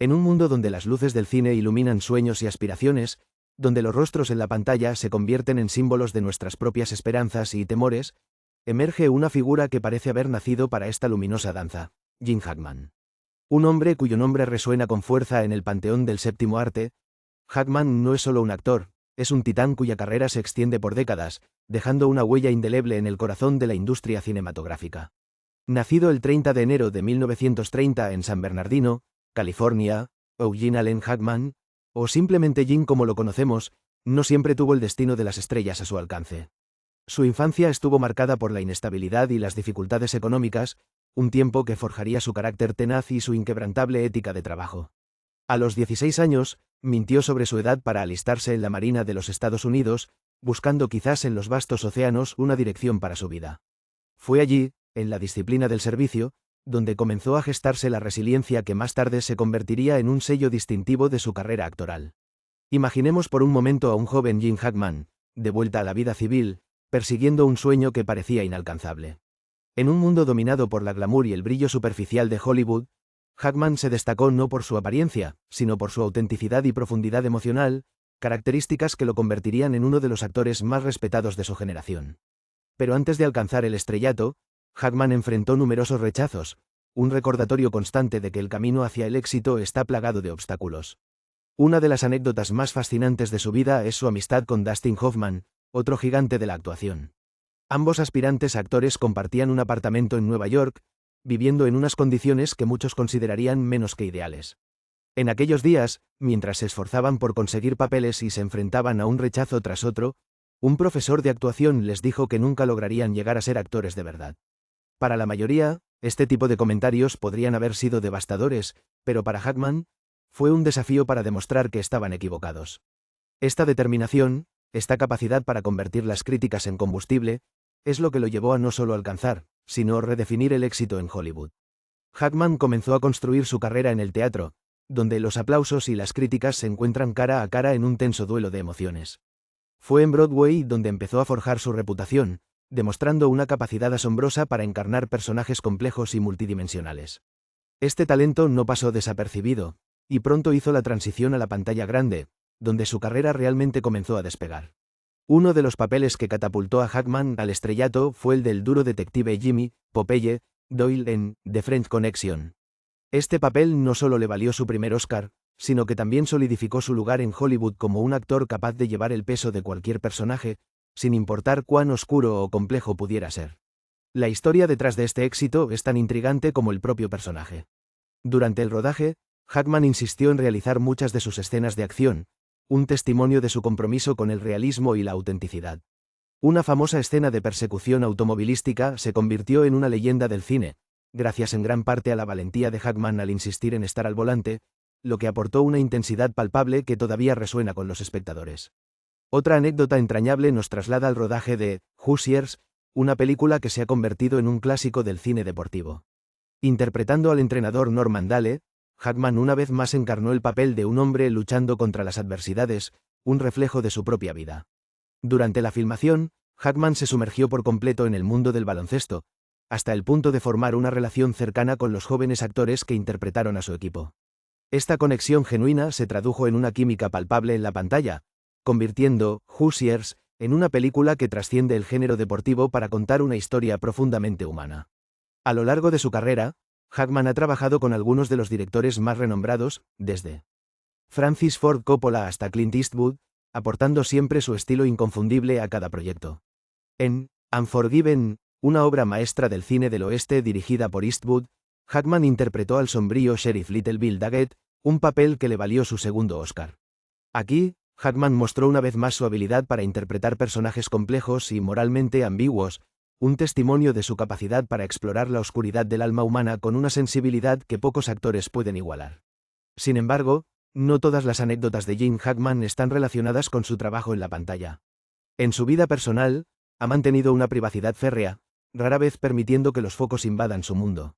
En un mundo donde las luces del cine iluminan sueños y aspiraciones, donde los rostros en la pantalla se convierten en símbolos de nuestras propias esperanzas y temores, emerge una figura que parece haber nacido para esta luminosa danza: Gene Hackman. Un hombre cuyo nombre resuena con fuerza en el panteón del séptimo arte. Hackman no es solo un actor, es un titán cuya carrera se extiende por décadas, dejando una huella indeleble en el corazón de la industria cinematográfica. Nacido el 30 de enero de 1930 en San Bernardino, California, Eugene Allen Hackman, o simplemente Gene como lo conocemos, no siempre tuvo el destino de las estrellas a su alcance. Su infancia estuvo marcada por la inestabilidad y las dificultades económicas, un tiempo que forjaría su carácter tenaz y su inquebrantable ética de trabajo. A los 16 años, mintió sobre su edad para alistarse en la Marina de los Estados Unidos, buscando quizás en los vastos océanos una dirección para su vida. Fue allí, en la disciplina del servicio, donde comenzó a gestarse la resiliencia que más tarde se convertiría en un sello distintivo de su carrera actoral. Imaginemos por un momento a un joven Gene Hackman, de vuelta a la vida civil, persiguiendo un sueño que parecía inalcanzable. En un mundo dominado por la glamour y el brillo superficial de Hollywood, Hackman se destacó no por su apariencia, sino por su autenticidad y profundidad emocional, características que lo convertirían en uno de los actores más respetados de su generación. Pero antes de alcanzar el estrellato, Hackman enfrentó numerosos rechazos, un recordatorio constante de que el camino hacia el éxito está plagado de obstáculos. Una de las anécdotas más fascinantes de su vida es su amistad con Dustin Hoffman, otro gigante de la actuación. Ambos aspirantes actores compartían un apartamento en Nueva York, viviendo en unas condiciones que muchos considerarían menos que ideales. En aquellos días, mientras se esforzaban por conseguir papeles y se enfrentaban a un rechazo tras otro, un profesor de actuación les dijo que nunca lograrían llegar a ser actores de verdad. Para la mayoría, este tipo de comentarios podrían haber sido devastadores, pero para Hackman, fue un desafío para demostrar que estaban equivocados. Esta determinación, esta capacidad para convertir las críticas en combustible, es lo que lo llevó a no solo alcanzar, sino redefinir el éxito en Hollywood. Hackman comenzó a construir su carrera en el teatro, donde los aplausos y las críticas se encuentran cara a cara en un tenso duelo de emociones. Fue en Broadway donde empezó a forjar su reputación, demostrando una capacidad asombrosa para encarnar personajes complejos y multidimensionales. Este talento no pasó desapercibido, y pronto hizo la transición a la pantalla grande, donde su carrera realmente comenzó a despegar. Uno de los papeles que catapultó a Hackman al estrellato fue el del duro detective Jimmy Popeye Doyle en The French Connection. Este papel no solo le valió su primer Oscar, sino que también solidificó su lugar en Hollywood como un actor capaz de llevar el peso de cualquier personaje, sin importar cuán oscuro o complejo pudiera ser. La historia detrás de este éxito es tan intrigante como el propio personaje. Durante el rodaje, Hackman insistió en realizar muchas de sus escenas de acción, un testimonio de su compromiso con el realismo y la autenticidad. Una famosa escena de persecución automovilística se convirtió en una leyenda del cine, gracias en gran parte a la valentía de Hackman al insistir en estar al volante, lo que aportó una intensidad palpable que todavía resuena con los espectadores. Otra anécdota entrañable nos traslada al rodaje de Hoosiers, una película que se ha convertido en un clásico del cine deportivo. Interpretando al entrenador Norman Dale, Hackman una vez más encarnó el papel de un hombre luchando contra las adversidades, un reflejo de su propia vida. Durante la filmación, Hackman se sumergió por completo en el mundo del baloncesto, hasta el punto de formar una relación cercana con los jóvenes actores que interpretaron a su equipo. Esta conexión genuina se tradujo en una química palpable en la pantalla, convirtiendo Hoosiers en una película que trasciende el género deportivo para contar una historia profundamente humana. A lo largo de su carrera, Hackman ha trabajado con algunos de los directores más renombrados, desde Francis Ford Coppola hasta Clint Eastwood, aportando siempre su estilo inconfundible a cada proyecto. En Unforgiven, una obra maestra del cine del oeste dirigida por Eastwood, Hackman interpretó al sombrío sheriff Little Bill Daggett, un papel que le valió su segundo Oscar. Aquí, Hackman mostró una vez más su habilidad para interpretar personajes complejos y moralmente ambiguos, un testimonio de su capacidad para explorar la oscuridad del alma humana con una sensibilidad que pocos actores pueden igualar. Sin embargo, no todas las anécdotas de Gene Hackman están relacionadas con su trabajo en la pantalla. En su vida personal, ha mantenido una privacidad férrea, rara vez permitiendo que los focos invadan su mundo.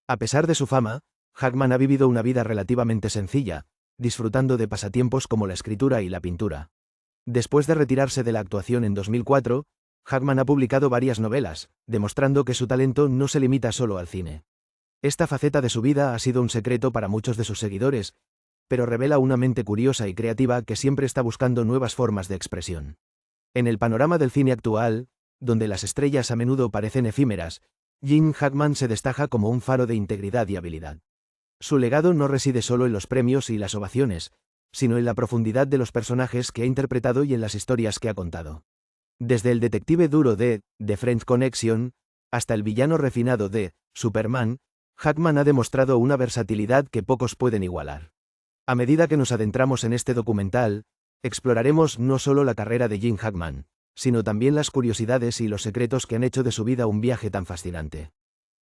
A pesar de su fama, Hackman ha vivido una vida relativamente sencilla, disfrutando de pasatiempos como la escritura y la pintura. Después de retirarse de la actuación en 2004, Hackman ha publicado varias novelas, demostrando que su talento no se limita solo al cine. Esta faceta de su vida ha sido un secreto para muchos de sus seguidores, pero revela una mente curiosa y creativa que siempre está buscando nuevas formas de expresión. En el panorama del cine actual, donde las estrellas a menudo parecen efímeras, Gene Hackman se destaca como un faro de integridad y habilidad. Su legado no reside solo en los premios y las ovaciones, sino en la profundidad de los personajes que ha interpretado y en las historias que ha contado. Desde el detective duro de The French Connection, hasta el villano refinado de Superman, Hackman ha demostrado una versatilidad que pocos pueden igualar. A medida que nos adentramos en este documental, exploraremos no solo la carrera de Gene Hackman, sino también las curiosidades y los secretos que han hecho de su vida un viaje tan fascinante.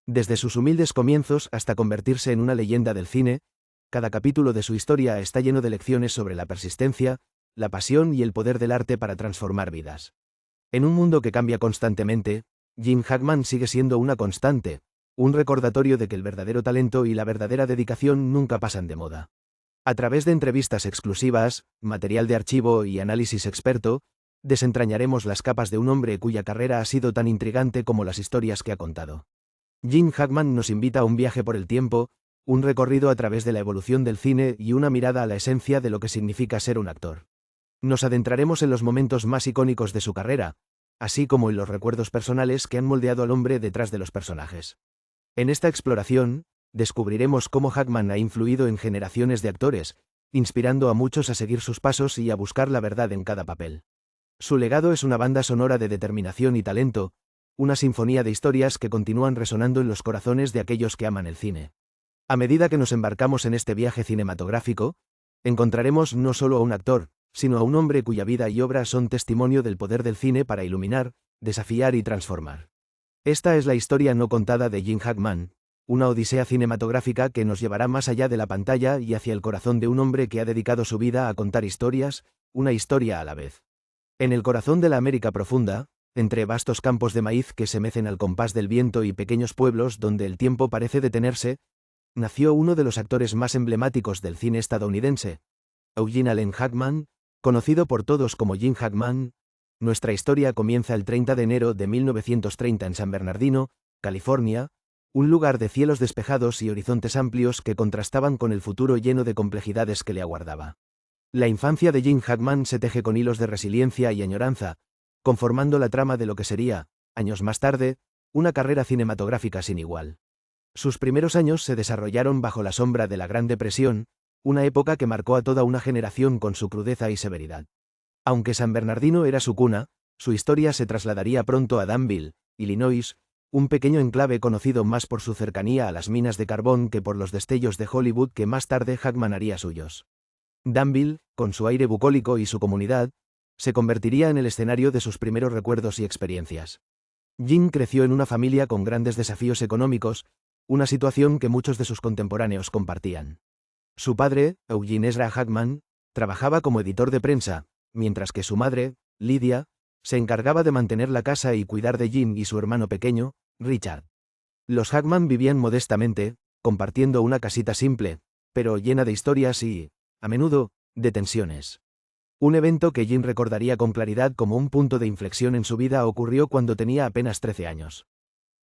Desde sus humildes comienzos hasta convertirse en una leyenda del cine, cada capítulo de su historia está lleno de lecciones sobre la persistencia, la pasión y el poder del arte para transformar vidas. En un mundo que cambia constantemente, Gene Hackman sigue siendo una constante, un recordatorio de que el verdadero talento y la verdadera dedicación nunca pasan de moda. A través de entrevistas exclusivas, material de archivo y análisis experto, desentrañaremos las capas de un hombre cuya carrera ha sido tan intrigante como las historias que ha contado. Gene Hackman nos invita a un viaje por el tiempo, un recorrido a través de la evolución del cine y una mirada a la esencia de lo que significa ser un actor. Nos adentraremos en los momentos más icónicos de su carrera, así como en los recuerdos personales que han moldeado al hombre detrás de los personajes. En esta exploración, descubriremos cómo Hackman ha influido en generaciones de actores, inspirando a muchos a seguir sus pasos y a buscar la verdad en cada papel. Su legado es una banda sonora de determinación y talento, una sinfonía de historias que continúan resonando en los corazones de aquellos que aman el cine. A medida que nos embarcamos en este viaje cinematográfico, encontraremos no solo a un actor, sino a un hombre cuya vida y obra son testimonio del poder del cine para iluminar, desafiar y transformar. Esta es la historia no contada de Gene Hackman, una odisea cinematográfica que nos llevará más allá de la pantalla y hacia el corazón de un hombre que ha dedicado su vida a contar historias, una historia a la vez. En el corazón de la América profunda, entre vastos campos de maíz que se mecen al compás del viento y pequeños pueblos donde el tiempo parece detenerse, nació uno de los actores más emblemáticos del cine estadounidense, Eugene Allen Hackman, conocido por todos como Gene Hackman. Nuestra historia comienza el 30 de enero de 1930 en San Bernardino, California, un lugar de cielos despejados y horizontes amplios que contrastaban con el futuro lleno de complejidades que le aguardaba. La infancia de Gene Hackman se teje con hilos de resiliencia y añoranza, conformando la trama de lo que sería, años más tarde, una carrera cinematográfica sin igual. Sus primeros años se desarrollaron bajo la sombra de la Gran Depresión, una época que marcó a toda una generación con su crudeza y severidad. Aunque San Bernardino era su cuna, su historia se trasladaría pronto a Danville, Illinois, un pequeño enclave conocido más por su cercanía a las minas de carbón que por los destellos de Hollywood que más tarde Hackman haría suyos. Danville, con su aire bucólico y su comunidad, se convertiría en el escenario de sus primeros recuerdos y experiencias. Gene creció en una familia con grandes desafíos económicos, una situación que muchos de sus contemporáneos compartían. Su padre, Eugene Ezra Hackman, trabajaba como editor de prensa, mientras que su madre, Lydia, se encargaba de mantener la casa y cuidar de Gene y su hermano pequeño, Richard. Los Hackman vivían modestamente, compartiendo una casita simple, pero llena de historias y, a menudo, de tensiones. Un evento que Gene recordaría con claridad como un punto de inflexión en su vida ocurrió cuando tenía apenas 13 años.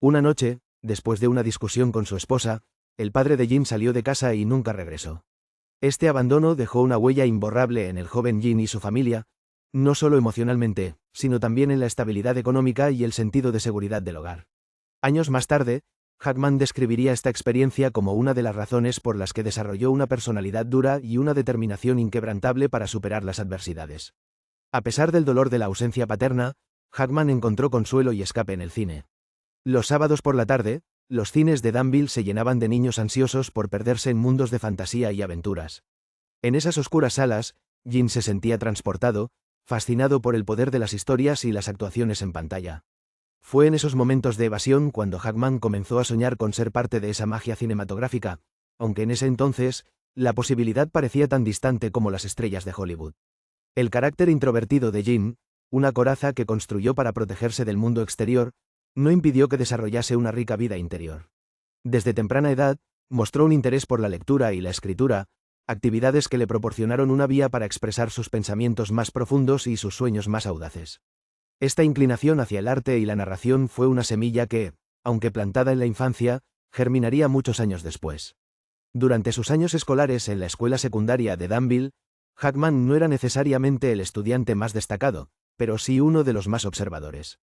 Una noche, después de una discusión con su esposa, el padre de Gene salió de casa y nunca regresó. Este abandono dejó una huella imborrable en el joven Gene y su familia, no solo emocionalmente, sino también en la estabilidad económica y el sentido de seguridad del hogar. Años más tarde, Hackman describiría esta experiencia como una de las razones por las que desarrolló una personalidad dura y una determinación inquebrantable para superar las adversidades. A pesar del dolor de la ausencia paterna, Hackman encontró consuelo y escape en el cine. Los sábados por la tarde, los cines de Danville se llenaban de niños ansiosos por perderse en mundos de fantasía y aventuras. En esas oscuras salas, Gene se sentía transportado, fascinado por el poder de las historias y las actuaciones en pantalla. Fue en esos momentos de evasión cuando Hackman comenzó a soñar con ser parte de esa magia cinematográfica, aunque en ese entonces, la posibilidad parecía tan distante como las estrellas de Hollywood. El carácter introvertido de Gene, una coraza que construyó para protegerse del mundo exterior, no impidió que desarrollase una rica vida interior. Desde temprana edad, mostró un interés por la lectura y la escritura, actividades que le proporcionaron una vía para expresar sus pensamientos más profundos y sus sueños más audaces. Esta inclinación hacia el arte y la narración fue una semilla que, aunque plantada en la infancia, germinaría muchos años después. Durante sus años escolares en la escuela secundaria de Danville, Hackman no era necesariamente el estudiante más destacado, pero sí uno de los más observadores.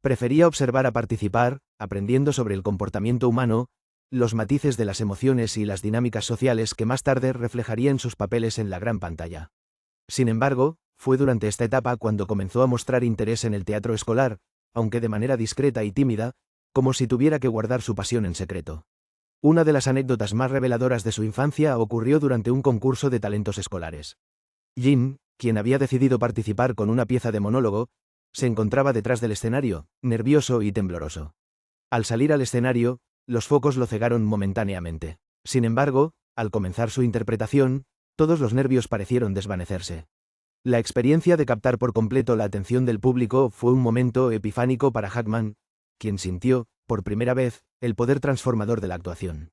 Prefería observar a participar, aprendiendo sobre el comportamiento humano, los matices de las emociones y las dinámicas sociales que más tarde reflejaría en sus papeles en la gran pantalla. Sin embargo, fue durante esta etapa cuando comenzó a mostrar interés en el teatro escolar, aunque de manera discreta y tímida, como si tuviera que guardar su pasión en secreto. Una de las anécdotas más reveladoras de su infancia ocurrió durante un concurso de talentos escolares. Jean, quien había decidido participar con una pieza de monólogo, se encontraba detrás del escenario, nervioso y tembloroso. Al salir al escenario, los focos lo cegaron momentáneamente. Sin embargo, al comenzar su interpretación, todos los nervios parecieron desvanecerse. La experiencia de captar por completo la atención del público fue un momento epifánico para Hackman, quien sintió, por primera vez, el poder transformador de la actuación.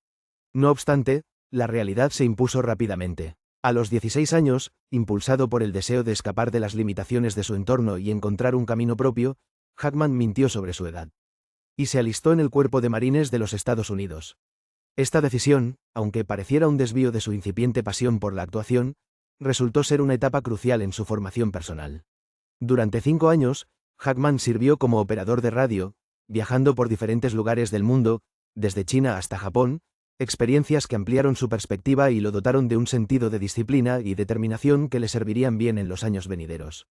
No obstante, la realidad se impuso rápidamente. A los 16 años, impulsado por el deseo de escapar de las limitaciones de su entorno y encontrar un camino propio, Hackman mintió sobre su edad. Y se alistó en el Cuerpo de Marines de los Estados Unidos. Esta decisión, aunque pareciera un desvío de su incipiente pasión por la actuación, resultó ser una etapa crucial en su formación personal. Durante 5 años, Hackman sirvió como operador de radio, viajando por diferentes lugares del mundo, desde China hasta Japón, experiencias que ampliaron su perspectiva y lo dotaron de un sentido de disciplina y determinación que le servirían bien en los años venideros.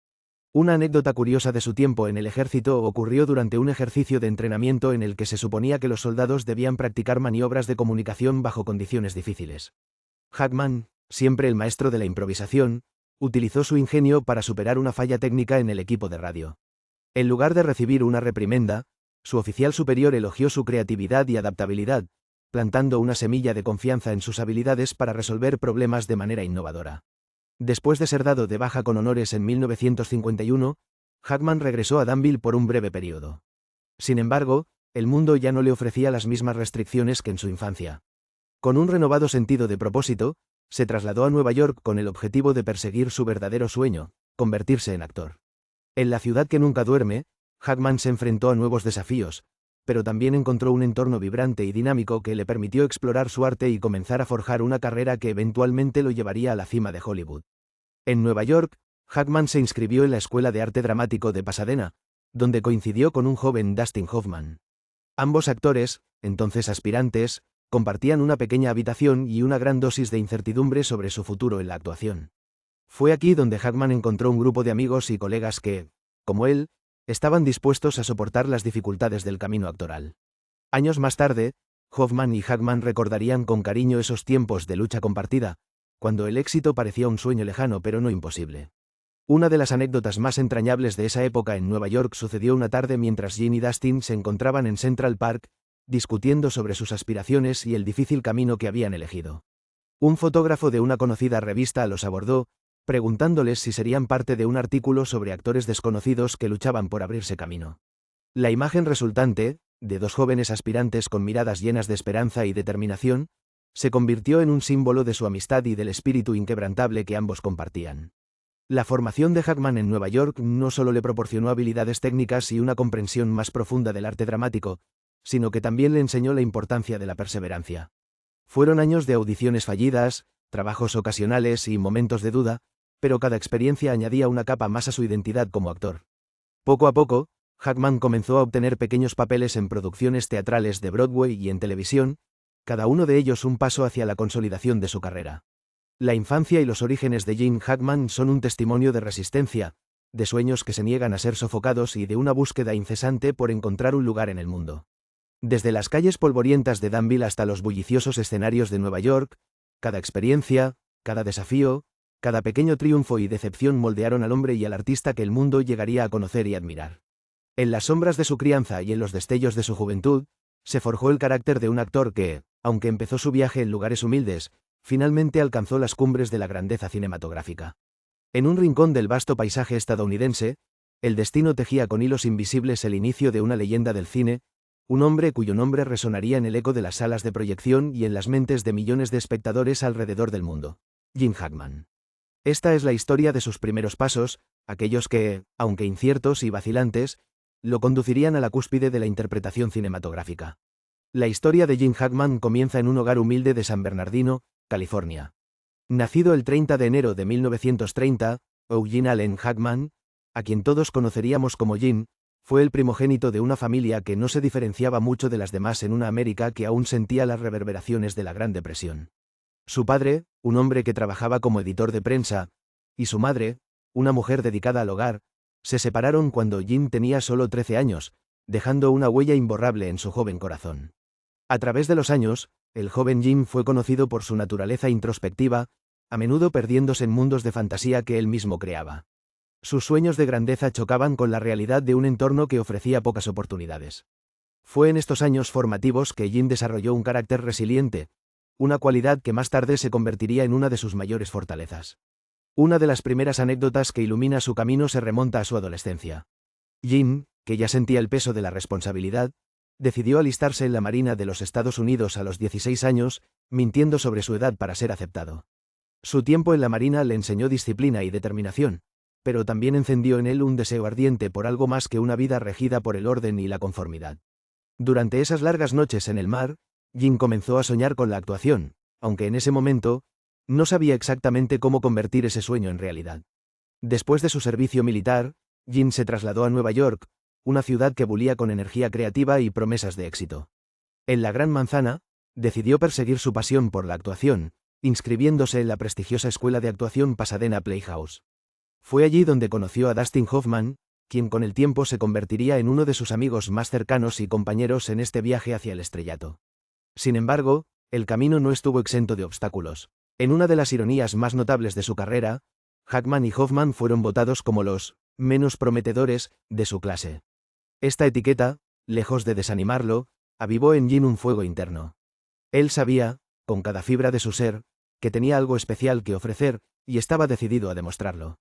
Una anécdota curiosa de su tiempo en el ejército ocurrió durante un ejercicio de entrenamiento en el que se suponía que los soldados debían practicar maniobras de comunicación bajo condiciones difíciles. Hackman, siempre el maestro de la improvisación, utilizó su ingenio para superar una falla técnica en el equipo de radio. En lugar de recibir una reprimenda, su oficial superior elogió su creatividad y adaptabilidad, plantando una semilla de confianza en sus habilidades para resolver problemas de manera innovadora. Después de ser dado de baja con honores en 1951, Hackman regresó a Danville por un breve periodo. Sin embargo, el mundo ya no le ofrecía las mismas restricciones que en su infancia. Con un renovado sentido de propósito, se trasladó a Nueva York con el objetivo de perseguir su verdadero sueño, convertirse en actor. En la ciudad que nunca duerme, Hackman se enfrentó a nuevos desafíos, pero también encontró un entorno vibrante y dinámico que le permitió explorar su arte y comenzar a forjar una carrera que eventualmente lo llevaría a la cima de Hollywood. En Nueva York, Hackman se inscribió en la Escuela de Arte Dramático de Pasadena, donde coincidió con un joven Dustin Hoffman. Ambos actores, entonces aspirantes, compartían una pequeña habitación y una gran dosis de incertidumbre sobre su futuro en la actuación. Fue aquí donde Hackman encontró un grupo de amigos y colegas que, como él, estaban dispuestos a soportar las dificultades del camino actoral. Años más tarde, Hoffman y Hackman recordarían con cariño esos tiempos de lucha compartida, cuando el éxito parecía un sueño lejano pero no imposible. Una de las anécdotas más entrañables de esa época en Nueva York sucedió una tarde mientras Jean y Dustin se encontraban en Central Park, discutiendo sobre sus aspiraciones y el difícil camino que habían elegido. Un fotógrafo de una conocida revista los abordó, preguntándoles si serían parte de un artículo sobre actores desconocidos que luchaban por abrirse camino. La imagen resultante, de dos jóvenes aspirantes con miradas llenas de esperanza y determinación, se convirtió en un símbolo de su amistad y del espíritu inquebrantable que ambos compartían. La formación de Hackman en Nueva York no solo le proporcionó habilidades técnicas y una comprensión más profunda del arte dramático, sino que también le enseñó la importancia de la perseverancia. Fueron años de audiciones fallidas, trabajos ocasionales y momentos de duda, pero cada experiencia añadía una capa más a su identidad como actor. Poco a poco, Hackman comenzó a obtener pequeños papeles en producciones teatrales de Broadway y en televisión, cada uno de ellos un paso hacia la consolidación de su carrera. La infancia y los orígenes de Gene Hackman son un testimonio de resistencia, de sueños que se niegan a ser sofocados y de una búsqueda incesante por encontrar un lugar en el mundo. Desde las calles polvorientas de Danville hasta los bulliciosos escenarios de Nueva York, cada experiencia, cada desafío, cada pequeño triunfo y decepción moldearon al hombre y al artista que el mundo llegaría a conocer y admirar. En las sombras de su crianza y en los destellos de su juventud, se forjó el carácter de un actor que, aunque empezó su viaje en lugares humildes, finalmente alcanzó las cumbres de la grandeza cinematográfica. En un rincón del vasto paisaje estadounidense, el destino tejía con hilos invisibles el inicio de una leyenda del cine, un hombre cuyo nombre resonaría en el eco de las salas de proyección y en las mentes de millones de espectadores alrededor del mundo. Gene Hackman. Esta es la historia de sus primeros pasos, aquellos que, aunque inciertos y vacilantes, lo conducirían a la cúspide de la interpretación cinematográfica. La historia de Gene Hackman comienza en un hogar humilde de San Bernardino, California. Nacido el 30 de enero de 1930, Eugene Allen Hackman, a quien todos conoceríamos como Gene, fue el primogénito de una familia que no se diferenciaba mucho de las demás en una América que aún sentía las reverberaciones de la Gran Depresión. Su padre, un hombre que trabajaba como editor de prensa, y su madre, una mujer dedicada al hogar, se separaron cuando Gene tenía solo 13 años, dejando una huella imborrable en su joven corazón. A través de los años, el joven Gene fue conocido por su naturaleza introspectiva, a menudo perdiéndose en mundos de fantasía que él mismo creaba. Sus sueños de grandeza chocaban con la realidad de un entorno que ofrecía pocas oportunidades. Fue en estos años formativos que Gene desarrolló un carácter resiliente, una cualidad que más tarde se convertiría en una de sus mayores fortalezas. Una de las primeras anécdotas que ilumina su camino se remonta a su adolescencia. Gene, que ya sentía el peso de la responsabilidad, decidió alistarse en la Marina de los Estados Unidos a los 16 años, mintiendo sobre su edad para ser aceptado. Su tiempo en la Marina le enseñó disciplina y determinación, pero también encendió en él un deseo ardiente por algo más que una vida regida por el orden y la conformidad. Durante esas largas noches en el mar, Gene comenzó a soñar con la actuación, aunque en ese momento, no sabía exactamente cómo convertir ese sueño en realidad. Después de su servicio militar, Gene se trasladó a Nueva York, una ciudad que bullía con energía creativa y promesas de éxito. En la Gran Manzana, decidió perseguir su pasión por la actuación, inscribiéndose en la prestigiosa escuela de actuación Pasadena Playhouse. Fue allí donde conoció a Dustin Hoffman, quien con el tiempo se convertiría en uno de sus amigos más cercanos y compañeros en este viaje hacia el estrellato. Sin embargo, el camino no estuvo exento de obstáculos. En una de las ironías más notables de su carrera, Hackman y Hoffman fueron votados como los menos prometedores de su clase. Esta etiqueta, lejos de desanimarlo, avivó en Gene un fuego interno. Él sabía, con cada fibra de su ser, que tenía algo especial que ofrecer, y estaba decidido a demostrarlo.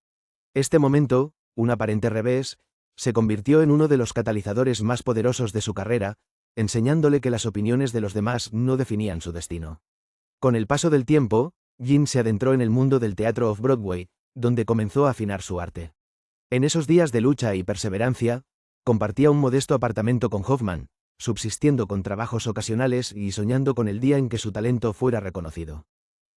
Este momento, un aparente revés, se convirtió en uno de los catalizadores más poderosos de su carrera, enseñándole que las opiniones de los demás no definían su destino. Con el paso del tiempo, Gene se adentró en el mundo del teatro off-Broadway, donde comenzó a afinar su arte. En esos días de lucha y perseverancia, compartía un modesto apartamento con Hoffman, subsistiendo con trabajos ocasionales y soñando con el día en que su talento fuera reconocido.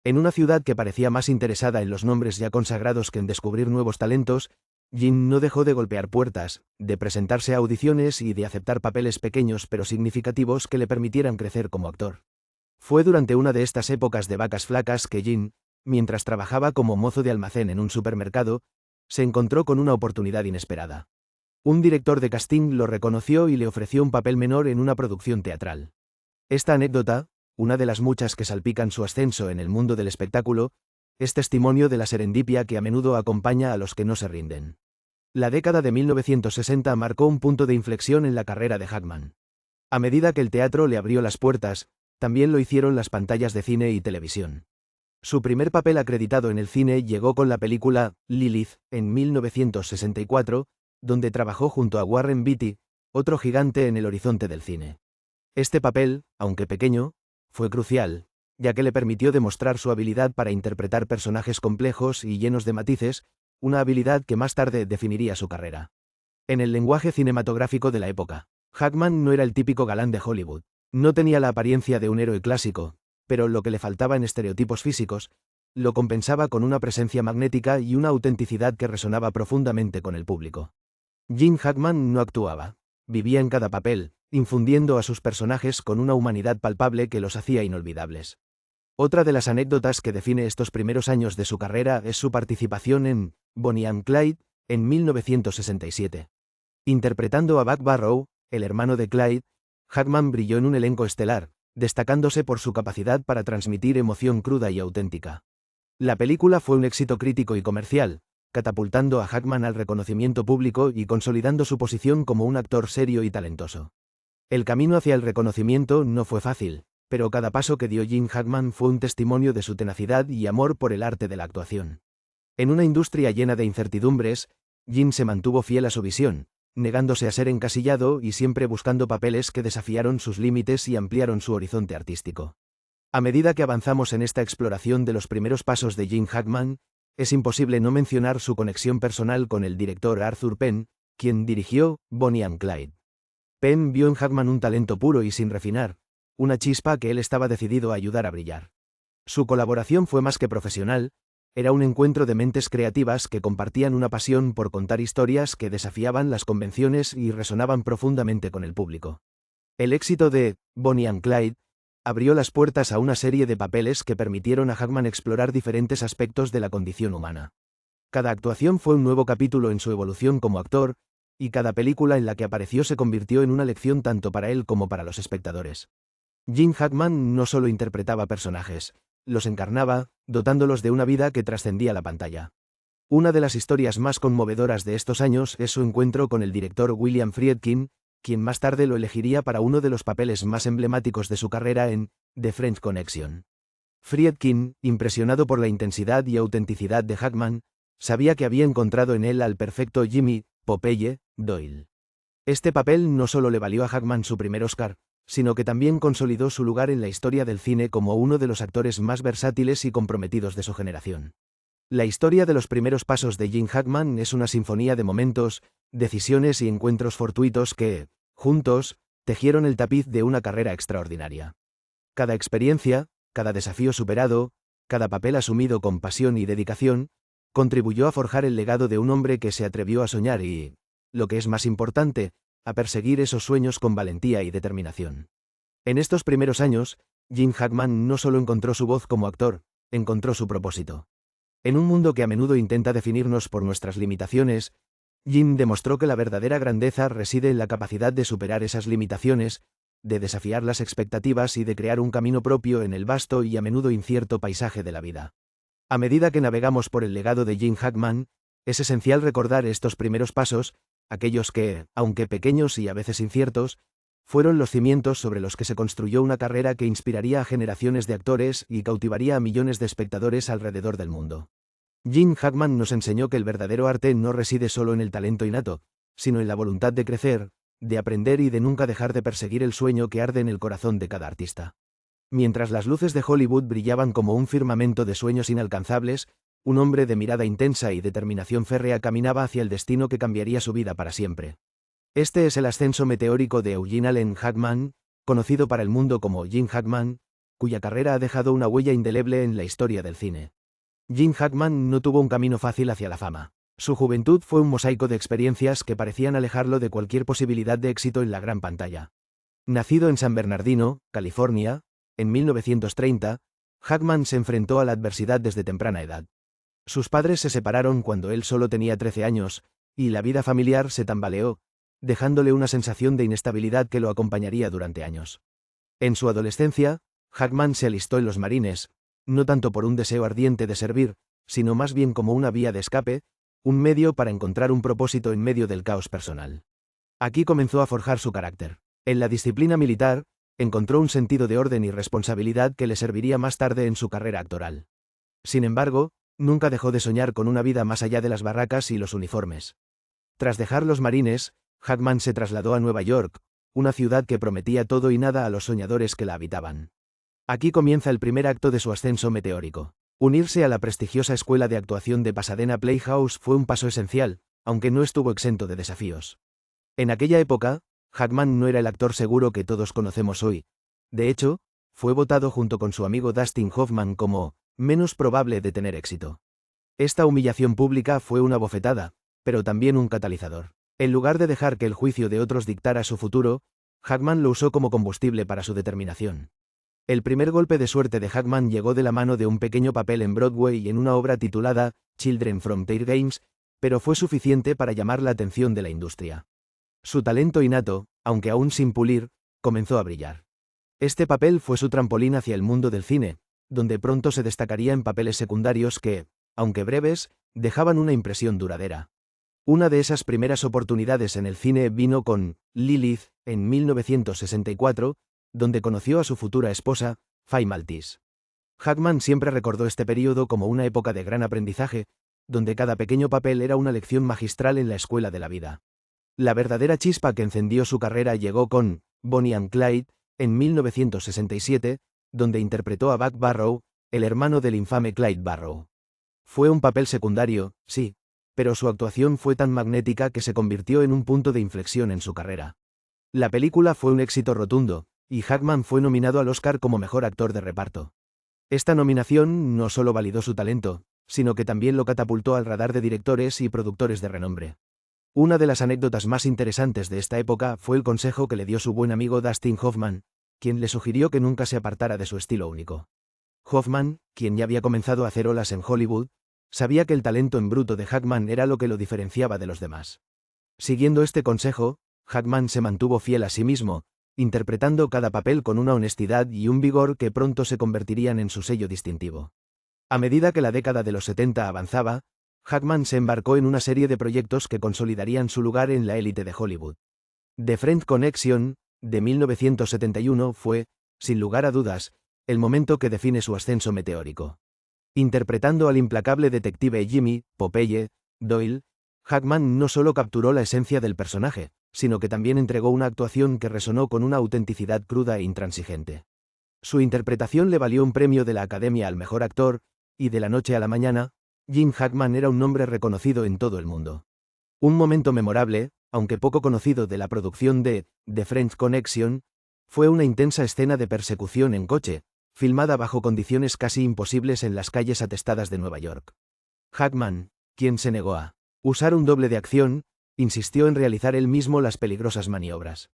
En una ciudad que parecía más interesada en los nombres ya consagrados que en descubrir nuevos talentos, Gene no dejó de golpear puertas, de presentarse a audiciones y de aceptar papeles pequeños pero significativos que le permitieran crecer como actor. Fue durante una de estas épocas de vacas flacas que Gene, mientras trabajaba como mozo de almacén en un supermercado, se encontró con una oportunidad inesperada. Un director de casting lo reconoció y le ofreció un papel menor en una producción teatral. Esta anécdota, una de las muchas que salpican su ascenso en el mundo del espectáculo, es testimonio de la serendipia que a menudo acompaña a los que no se rinden. La década de 1960 marcó un punto de inflexión en la carrera de Hackman. A medida que el teatro le abrió las puertas, también lo hicieron las pantallas de cine y televisión. Su primer papel acreditado en el cine llegó con la película Lilith, en 1964, donde trabajó junto a Warren Beatty, otro gigante en el horizonte del cine. Este papel, aunque pequeño, fue crucial, ya que le permitió demostrar su habilidad para interpretar personajes complejos y llenos de matices, una habilidad que más tarde definiría su carrera. En el lenguaje cinematográfico de la época, Hackman no era el típico galán de Hollywood. No tenía la apariencia de un héroe clásico, pero lo que le faltaba en estereotipos físicos, lo compensaba con una presencia magnética y una autenticidad que resonaba profundamente con el público. Gene Hackman no actuaba, vivía en cada papel, infundiendo a sus personajes con una humanidad palpable que los hacía inolvidables. Otra de las anécdotas que define estos primeros años de su carrera es su participación en Bonnie and Clyde, en 1967. Interpretando a Buck Barrow, el hermano de Clyde, Hackman brilló en un elenco estelar, destacándose por su capacidad para transmitir emoción cruda y auténtica. La película fue un éxito crítico y comercial, catapultando a Hackman al reconocimiento público y consolidando su posición como un actor serio y talentoso. El camino hacia el reconocimiento no fue fácil, pero cada paso que dio Gene Hackman fue un testimonio de su tenacidad y amor por el arte de la actuación. En una industria llena de incertidumbres, Gene se mantuvo fiel a su visión, negándose a ser encasillado y siempre buscando papeles que desafiaron sus límites y ampliaron su horizonte artístico. A medida que avanzamos en esta exploración de los primeros pasos de Gene Hackman, es imposible no mencionar su conexión personal con el director Arthur Penn, quien dirigió Bonnie and Clyde. Penn vio en Hackman un talento puro y sin refinar, una chispa que él estaba decidido a ayudar a brillar. Su colaboración fue más que profesional, era un encuentro de mentes creativas que compartían una pasión por contar historias que desafiaban las convenciones y resonaban profundamente con el público. El éxito de Bonnie and Clyde abrió las puertas a una serie de papeles que permitieron a Hackman explorar diferentes aspectos de la condición humana. Cada actuación fue un nuevo capítulo en su evolución como actor, y cada película en la que apareció se convirtió en una lección tanto para él como para los espectadores. Gene Hackman no solo interpretaba personajes, los encarnaba, dotándolos de una vida que trascendía la pantalla. Una de las historias más conmovedoras de estos años es su encuentro con el director William Friedkin, quien más tarde lo elegiría para uno de los papeles más emblemáticos de su carrera en The French Connection. Friedkin, impresionado por la intensidad y autenticidad de Hackman, sabía que había encontrado en él al perfecto Jimmy Popeye Doyle. Este papel no solo le valió a Hackman su primer Oscar, sino que también consolidó su lugar en la historia del cine como uno de los actores más versátiles y comprometidos de su generación. La historia de los primeros pasos de Gene Hackman es una sinfonía de momentos, decisiones y encuentros fortuitos que, juntos, tejieron el tapiz de una carrera extraordinaria. Cada experiencia, cada desafío superado, cada papel asumido con pasión y dedicación, contribuyó a forjar el legado de un hombre que se atrevió a soñar y, lo que es más importante, a perseguir esos sueños con valentía y determinación. En estos primeros años, Gene Hackman no solo encontró su voz como actor, encontró su propósito. En un mundo que a menudo intenta definirnos por nuestras limitaciones, Gene demostró que la verdadera grandeza reside en la capacidad de superar esas limitaciones, de desafiar las expectativas y de crear un camino propio en el vasto y a menudo incierto paisaje de la vida. A medida que navegamos por el legado de Gene Hackman, es esencial recordar estos primeros pasos, aquellos que, aunque pequeños y a veces inciertos, fueron los cimientos sobre los que se construyó una carrera que inspiraría a generaciones de actores y cautivaría a millones de espectadores alrededor del mundo. Gene Hackman nos enseñó que el verdadero arte no reside solo en el talento innato, sino en la voluntad de crecer, de aprender y de nunca dejar de perseguir el sueño que arde en el corazón de cada artista. Mientras las luces de Hollywood brillaban como un firmamento de sueños inalcanzables, un hombre de mirada intensa y determinación férrea caminaba hacia el destino que cambiaría su vida para siempre. Este es el ascenso meteórico de Eugene Allen Hackman, conocido para el mundo como Gene Hackman, cuya carrera ha dejado una huella indeleble en la historia del cine. Gene Hackman no tuvo un camino fácil hacia la fama. Su juventud fue un mosaico de experiencias que parecían alejarlo de cualquier posibilidad de éxito en la gran pantalla. Nacido en San Bernardino, California, en 1930, Hackman se enfrentó a la adversidad desde temprana edad. Sus padres se separaron cuando él solo tenía 13 años, y la vida familiar se tambaleó, dejándole una sensación de inestabilidad que lo acompañaría durante años. En su adolescencia, Hackman se alistó en los Marines, no tanto por un deseo ardiente de servir, sino más bien como una vía de escape, un medio para encontrar un propósito en medio del caos personal. Aquí comenzó a forjar su carácter. En la disciplina militar, encontró un sentido de orden y responsabilidad que le serviría más tarde en su carrera actoral. Sin embargo, nunca dejó de soñar con una vida más allá de las barracas y los uniformes. Tras dejar los Marines, Hackman se trasladó a Nueva York, una ciudad que prometía todo y nada a los soñadores que la habitaban. Aquí comienza el primer acto de su ascenso meteórico. Unirse a la prestigiosa escuela de actuación de Pasadena Playhouse fue un paso esencial, aunque no estuvo exento de desafíos. En aquella época, Hackman no era el actor seguro que todos conocemos hoy. De hecho, fue votado junto con su amigo Dustin Hoffman como menos probable de tener éxito. Esta humillación pública fue una bofetada, pero también un catalizador. En lugar de dejar que el juicio de otros dictara su futuro, Hackman lo usó como combustible para su determinación. El primer golpe de suerte de Hackman llegó de la mano de un pequeño papel en Broadway en una obra titulada Children from Their Games, pero fue suficiente para llamar la atención de la industria. Su talento innato, aunque aún sin pulir, comenzó a brillar. Este papel fue su trampolín hacia el mundo del cine, donde pronto se destacaría en papeles secundarios que, aunque breves, dejaban una impresión duradera. Una de esas primeras oportunidades en el cine vino con Lilith, en 1964, donde conoció a su futura esposa, Faye Maltese. Hackman siempre recordó este período como una época de gran aprendizaje, donde cada pequeño papel era una lección magistral en la escuela de la vida. La verdadera chispa que encendió su carrera llegó con Bonnie and Clyde, en 1967, donde interpretó a Buck Barrow, el hermano del infame Clyde Barrow. Fue un papel secundario, sí, pero su actuación fue tan magnética que se convirtió en un punto de inflexión en su carrera. La película fue un éxito rotundo, y Hackman fue nominado al Oscar como mejor actor de reparto. Esta nominación no solo validó su talento, sino que también lo catapultó al radar de directores y productores de renombre. Una de las anécdotas más interesantes de esta época fue el consejo que le dio su buen amigo Dustin Hoffman, quien le sugirió que nunca se apartara de su estilo único. Hoffman, quien ya había comenzado a hacer olas en Hollywood, sabía que el talento en bruto de Hackman era lo que lo diferenciaba de los demás. Siguiendo este consejo, Hackman se mantuvo fiel a sí mismo, interpretando cada papel con una honestidad y un vigor que pronto se convertirían en su sello distintivo. A medida que la década de los 70 avanzaba, Hackman se embarcó en una serie de proyectos que consolidarían su lugar en la élite de Hollywood. The French Connection, de 1971, fue, sin lugar a dudas, el momento que define su ascenso meteórico. Interpretando al implacable detective Jimmy Popeye Doyle, Hackman no solo capturó la esencia del personaje, sino que también entregó una actuación que resonó con una autenticidad cruda e intransigente. Su interpretación le valió un premio de la Academia al mejor actor, y de la noche a la mañana, Jim Hackman era un nombre reconocido en todo el mundo. Un momento memorable, aunque poco conocido de la producción de The French Connection, fue una intensa escena de persecución en coche, filmada bajo condiciones casi imposibles en las calles atestadas de Nueva York. Hackman, quien se negó a usar un doble de acción, insistió en realizar él mismo las peligrosas maniobras.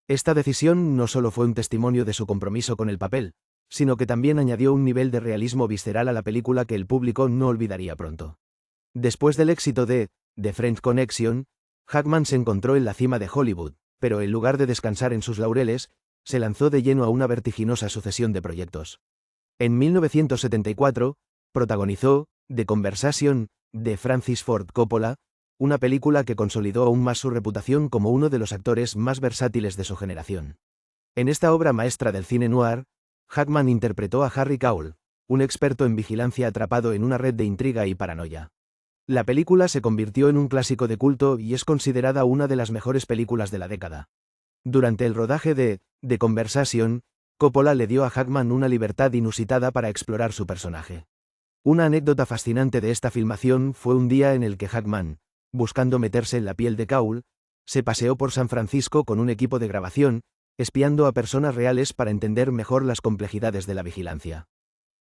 Esta decisión no solo fue un testimonio de su compromiso con el papel, sino que también añadió un nivel de realismo visceral a la película que el público no olvidaría pronto. Después del éxito de The French Connection, Hackman se encontró en la cima de Hollywood, pero en lugar de descansar en sus laureles, se lanzó de lleno a una vertiginosa sucesión de proyectos. En 1974, protagonizó The Conversation, de Francis Ford Coppola, una película que consolidó aún más su reputación como uno de los actores más versátiles de su generación. En esta obra maestra del cine noir, Hackman interpretó a Harry Caul, un experto en vigilancia atrapado en una red de intriga y paranoia. La película se convirtió en un clásico de culto y es considerada una de las mejores películas de la década. Durante el rodaje de The Conversation, Coppola le dio a Hackman una libertad inusitada para explorar su personaje. Una anécdota fascinante de esta filmación fue un día en el que Hackman, buscando meterse en la piel de Caul, se paseó por San Francisco con un equipo de grabación, espiando a personas reales para entender mejor las complejidades de la vigilancia.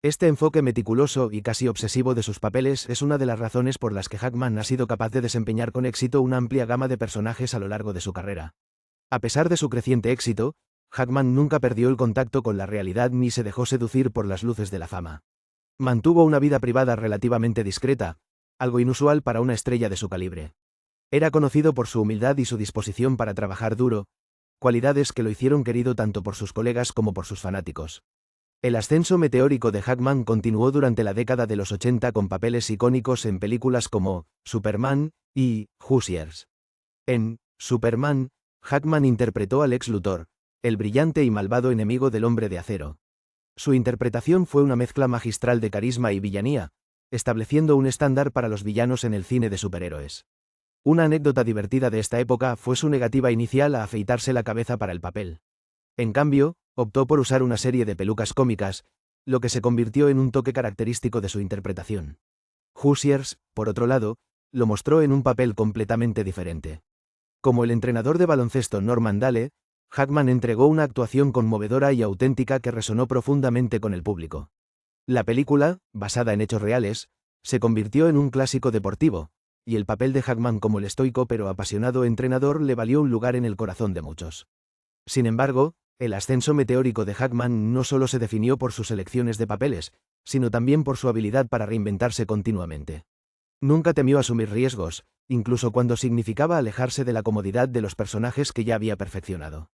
Este enfoque meticuloso y casi obsesivo de sus papeles es una de las razones por las que Hackman ha sido capaz de desempeñar con éxito una amplia gama de personajes a lo largo de su carrera. A pesar de su creciente éxito, Hackman nunca perdió el contacto con la realidad ni se dejó seducir por las luces de la fama. Mantuvo una vida privada relativamente discreta, algo inusual para una estrella de su calibre. Era conocido por su humildad y su disposición para trabajar duro, cualidades que lo hicieron querido tanto por sus colegas como por sus fanáticos. El ascenso meteórico de Hackman continuó durante la década de los 80 con papeles icónicos en películas como Superman y Hoosiers. En Superman, Hackman interpretó a Lex Luthor, el brillante y malvado enemigo del Hombre de Acero. Su interpretación fue una mezcla magistral de carisma y villanía, estableciendo un estándar para los villanos en el cine de superhéroes. Una anécdota divertida de esta época fue su negativa inicial a afeitarse la cabeza para el papel. En cambio, optó por usar una serie de pelucas cómicas, lo que se convirtió en un toque característico de su interpretación. Hoosiers, por otro lado, lo mostró en un papel completamente diferente. Como el entrenador de baloncesto Norman Dale, Hackman entregó una actuación conmovedora y auténtica que resonó profundamente con el público. La película, basada en hechos reales, se convirtió en un clásico deportivo, y el papel de Hackman como el estoico pero apasionado entrenador le valió un lugar en el corazón de muchos. Sin embargo, el ascenso meteórico de Hackman no solo se definió por sus elecciones de papeles, sino también por su habilidad para reinventarse continuamente. Nunca temió asumir riesgos, incluso cuando significaba alejarse de la comodidad de los personajes que ya había perfeccionado.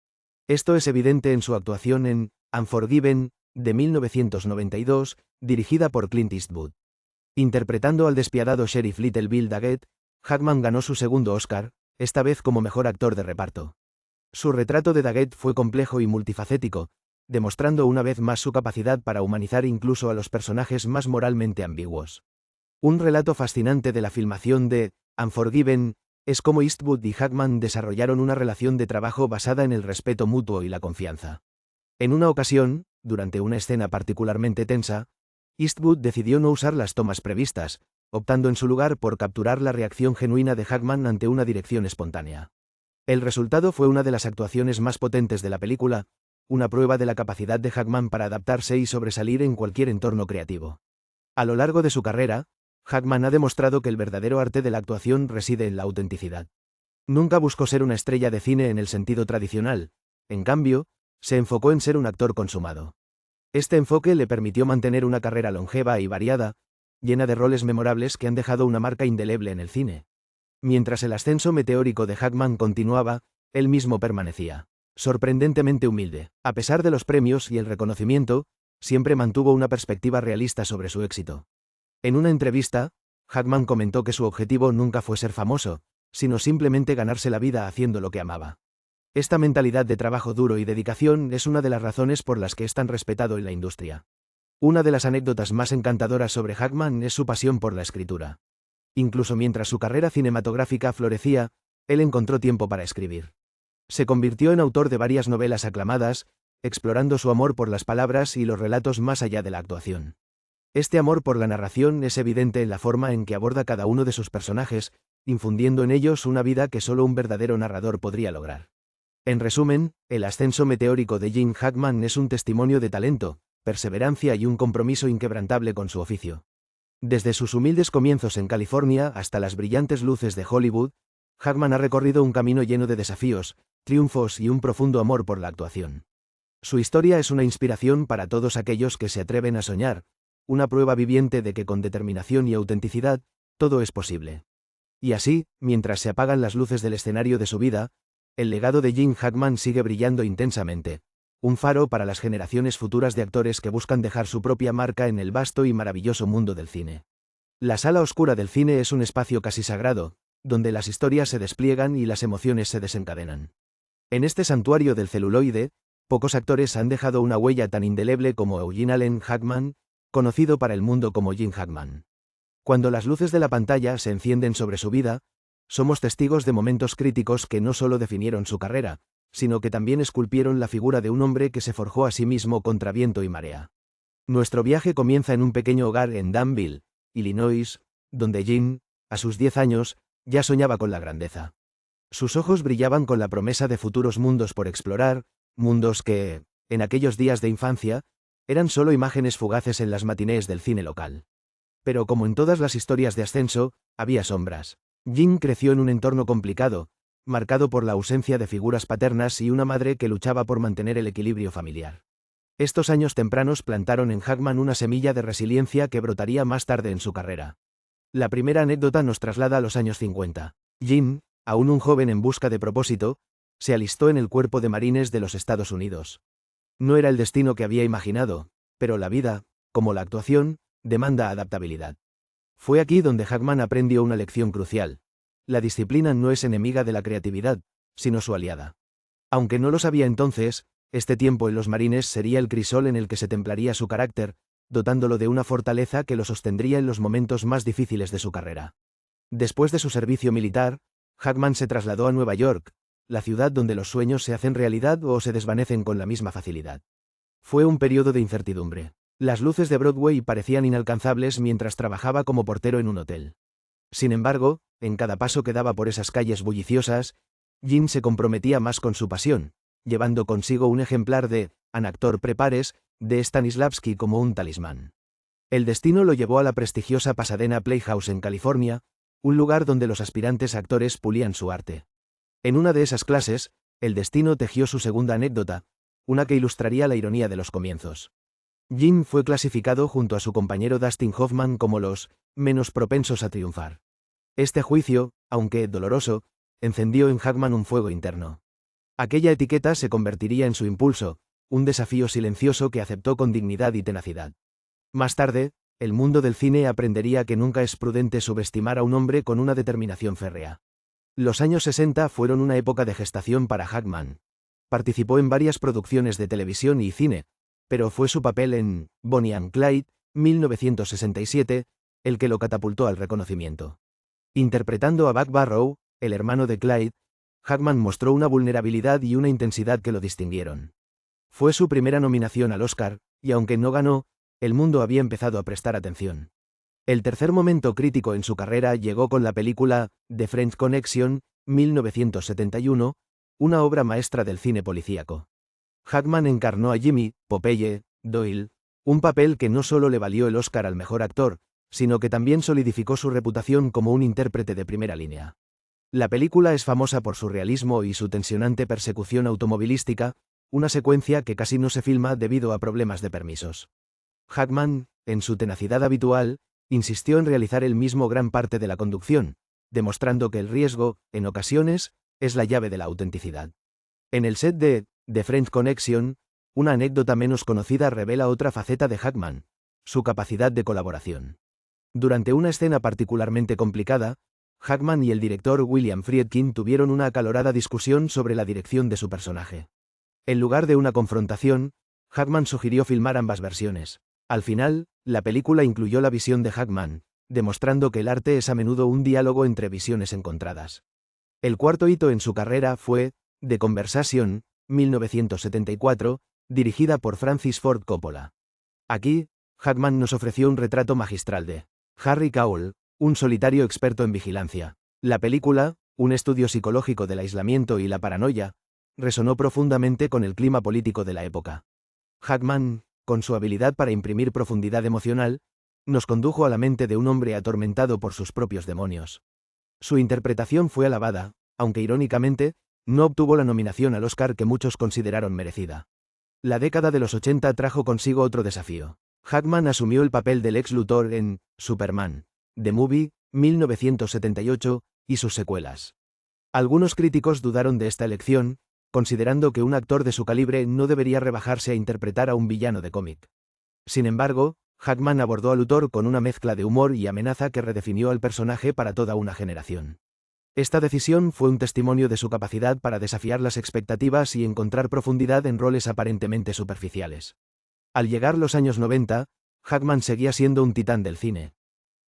Esto es evidente en su actuación en Unforgiven, de 1992, dirigida por Clint Eastwood. Interpretando al despiadado sheriff Little Bill Daggett, Hackman ganó su segundo Oscar, esta vez como mejor actor de reparto. Su retrato de Daggett fue complejo y multifacético, demostrando una vez más su capacidad para humanizar incluso a los personajes más moralmente ambiguos. Un relato fascinante de la filmación de Unforgiven es cómo Eastwood y Hackman desarrollaron una relación de trabajo basada en el respeto mutuo y la confianza. En una ocasión, durante una escena particularmente tensa, Eastwood decidió no usar las tomas previstas, optando en su lugar por capturar la reacción genuina de Hackman ante una dirección espontánea. El resultado fue una de las actuaciones más potentes de la película, una prueba de la capacidad de Hackman para adaptarse y sobresalir en cualquier entorno creativo. A lo largo de su carrera, Hackman ha demostrado que el verdadero arte de la actuación reside en la autenticidad. Nunca buscó ser una estrella de cine en el sentido tradicional, en cambio, se enfocó en ser un actor consumado. Este enfoque le permitió mantener una carrera longeva y variada, llena de roles memorables que han dejado una marca indeleble en el cine. Mientras el ascenso meteórico de Hackman continuaba, él mismo permanecía sorprendentemente humilde. A pesar de los premios y el reconocimiento, siempre mantuvo una perspectiva realista sobre su éxito. En una entrevista, Hackman comentó que su objetivo nunca fue ser famoso, sino simplemente ganarse la vida haciendo lo que amaba. Esta mentalidad de trabajo duro y dedicación es una de las razones por las que es tan respetado en la industria. Una de las anécdotas más encantadoras sobre Hackman es su pasión por la escritura. Incluso mientras su carrera cinematográfica florecía, él encontró tiempo para escribir. Se convirtió en autor de varias novelas aclamadas, explorando su amor por las palabras y los relatos más allá de la actuación. Este amor por la narración es evidente en la forma en que aborda cada uno de sus personajes, infundiendo en ellos una vida que solo un verdadero narrador podría lograr. En resumen, el ascenso meteórico de Gene Hackman es un testimonio de talento, perseverancia y un compromiso inquebrantable con su oficio. Desde sus humildes comienzos en California hasta las brillantes luces de Hollywood, Hackman ha recorrido un camino lleno de desafíos, triunfos y un profundo amor por la actuación. Su historia es una inspiración para todos aquellos que se atreven a soñar, una prueba viviente de que con determinación y autenticidad, todo es posible. Y así, mientras se apagan las luces del escenario de su vida, el legado de Gene Hackman sigue brillando intensamente, un faro para las generaciones futuras de actores que buscan dejar su propia marca en el vasto y maravilloso mundo del cine. La sala oscura del cine es un espacio casi sagrado, donde las historias se despliegan y las emociones se desencadenan. En este santuario del celuloide, pocos actores han dejado una huella tan indeleble como Eugene Allen Hackman, conocido para el mundo como Gene Hackman. Cuando las luces de la pantalla se encienden sobre su vida, somos testigos de momentos críticos que no solo definieron su carrera, sino que también esculpieron la figura de un hombre que se forjó a sí mismo contra viento y marea. Nuestro viaje comienza en un pequeño hogar en Danville, Illinois, donde Gene, a sus 10 años, ya soñaba con la grandeza. Sus ojos brillaban con la promesa de futuros mundos por explorar, mundos que, en aquellos días de infancia, eran solo imágenes fugaces en las matinés del cine local. Pero como en todas las historias de ascenso, había sombras. Gene creció en un entorno complicado, marcado por la ausencia de figuras paternas y una madre que luchaba por mantener el equilibrio familiar. Estos años tempranos plantaron en Hackman una semilla de resiliencia que brotaría más tarde en su carrera. La primera anécdota nos traslada a los años 50. Gene, aún un joven en busca de propósito, se alistó en el Cuerpo de Marines de los Estados Unidos. No era el destino que había imaginado, pero la vida, como la actuación, demanda adaptabilidad. Fue aquí donde Hackman aprendió una lección crucial. La disciplina no es enemiga de la creatividad, sino su aliada. Aunque no lo sabía entonces, este tiempo en los Marines sería el crisol en el que se templaría su carácter, dotándolo de una fortaleza que lo sostendría en los momentos más difíciles de su carrera. Después de su servicio militar, Hackman se trasladó a Nueva York, la ciudad donde los sueños se hacen realidad o se desvanecen con la misma facilidad. Fue un periodo de incertidumbre. Las luces de Broadway parecían inalcanzables mientras trabajaba como portero en un hotel. Sin embargo, en cada paso que daba por esas calles bulliciosas, Gene se comprometía más con su pasión, llevando consigo un ejemplar de An actor prepares, de Stanislavski como un talismán. El destino lo llevó a la prestigiosa Pasadena Playhouse en California, un lugar donde los aspirantes actores pulían su arte. En una de esas clases, el destino tejió su segunda anécdota, una que ilustraría la ironía de los comienzos. Gene fue clasificado junto a su compañero Dustin Hoffman como los menos propensos a triunfar. Este juicio, aunque doloroso, encendió en Hackman un fuego interno. Aquella etiqueta se convertiría en su impulso, un desafío silencioso que aceptó con dignidad y tenacidad. Más tarde, el mundo del cine aprendería que nunca es prudente subestimar a un hombre con una determinación férrea. Los años 60 fueron una época de gestación para Hackman. Participó en varias producciones de televisión y cine, pero fue su papel en Bonnie and Clyde, 1967, el que lo catapultó al reconocimiento. Interpretando a Buck Barrow, el hermano de Clyde, Hackman mostró una vulnerabilidad y una intensidad que lo distinguieron. Fue su primera nominación al Oscar, y aunque no ganó, el mundo había empezado a prestar atención. El tercer momento crítico en su carrera llegó con la película The French Connection, 1971, una obra maestra del cine policíaco. Hackman encarnó a Jimmy, Popeye, Doyle, un papel que no solo le valió el Oscar al mejor actor, sino que también solidificó su reputación como un intérprete de primera línea. La película es famosa por su realismo y su tensionante persecución automovilística, una secuencia que casi no se filma debido a problemas de permisos. Hackman, en su tenacidad habitual, insistió en realizar él mismo gran parte de la conducción, demostrando que el riesgo, en ocasiones, es la llave de la autenticidad. En el set de The French Connection, una anécdota menos conocida revela otra faceta de Hackman, su capacidad de colaboración. Durante una escena particularmente complicada, Hackman y el director William Friedkin tuvieron una acalorada discusión sobre la dirección de su personaje. En lugar de una confrontación, Hackman sugirió filmar ambas versiones. Al final, la película incluyó la visión de Hackman, demostrando que el arte es a menudo un diálogo entre visiones encontradas. El cuarto hito en su carrera fue The Conversation, 1974, dirigida por Francis Ford Coppola. Aquí, Hackman nos ofreció un retrato magistral de Harry Cowell, un solitario experto en vigilancia. La película, un estudio psicológico del aislamiento y la paranoia, resonó profundamente con el clima político de la época. Hackman, con su habilidad para imprimir profundidad emocional, nos condujo a la mente de un hombre atormentado por sus propios demonios. Su interpretación fue alabada, aunque irónicamente, no obtuvo la nominación al Oscar que muchos consideraron merecida. La década de los 80 trajo consigo otro desafío. Hackman asumió el papel del ex Luthor en Superman, The Movie, 1978, y sus secuelas. Algunos críticos dudaron de esta elección, considerando que un actor de su calibre no debería rebajarse a interpretar a un villano de cómic. Sin embargo, Hackman abordó a Luthor con una mezcla de humor y amenaza que redefinió al personaje para toda una generación. Esta decisión fue un testimonio de su capacidad para desafiar las expectativas y encontrar profundidad en roles aparentemente superficiales. Al llegar los años 90, Hackman seguía siendo un titán del cine.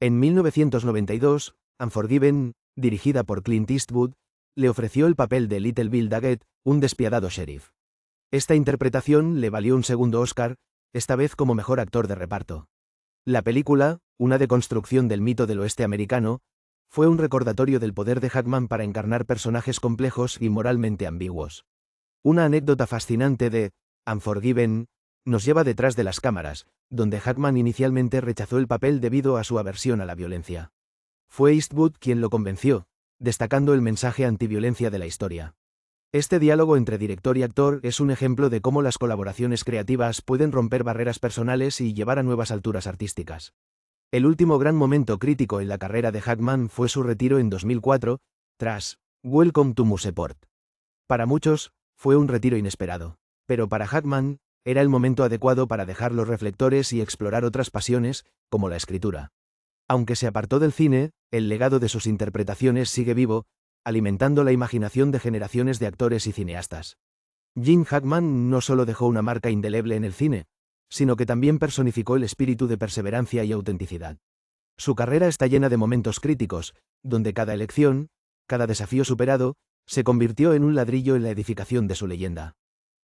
En 1992, Unforgiven, dirigida por Clint Eastwood, le ofreció el papel de Little Bill Daggett, un despiadado sheriff. Esta interpretación le valió un segundo Oscar, esta vez como mejor actor de reparto. La película, una deconstrucción del mito del oeste americano, fue un recordatorio del poder de Hackman para encarnar personajes complejos y moralmente ambiguos. Una anécdota fascinante de Unforgiven nos lleva detrás de las cámaras, donde Hackman inicialmente rechazó el papel debido a su aversión a la violencia. Fue Eastwood quien lo convenció, destacando el mensaje antiviolencia de la historia. Este diálogo entre director y actor es un ejemplo de cómo las colaboraciones creativas pueden romper barreras personales y llevar a nuevas alturas artísticas. El último gran momento crítico en la carrera de Hackman fue su retiro en 2004, tras Welcome to Museport. Para muchos, fue un retiro inesperado, pero para Hackman, era el momento adecuado para dejar los reflectores y explorar otras pasiones, como la escritura. Aunque se apartó del cine, el legado de sus interpretaciones sigue vivo, alimentando la imaginación de generaciones de actores y cineastas. Gene Hackman no solo dejó una marca indeleble en el cine, sino que también personificó el espíritu de perseverancia y autenticidad. Su carrera está llena de momentos críticos, donde cada elección, cada desafío superado, se convirtió en un ladrillo en la edificación de su leyenda.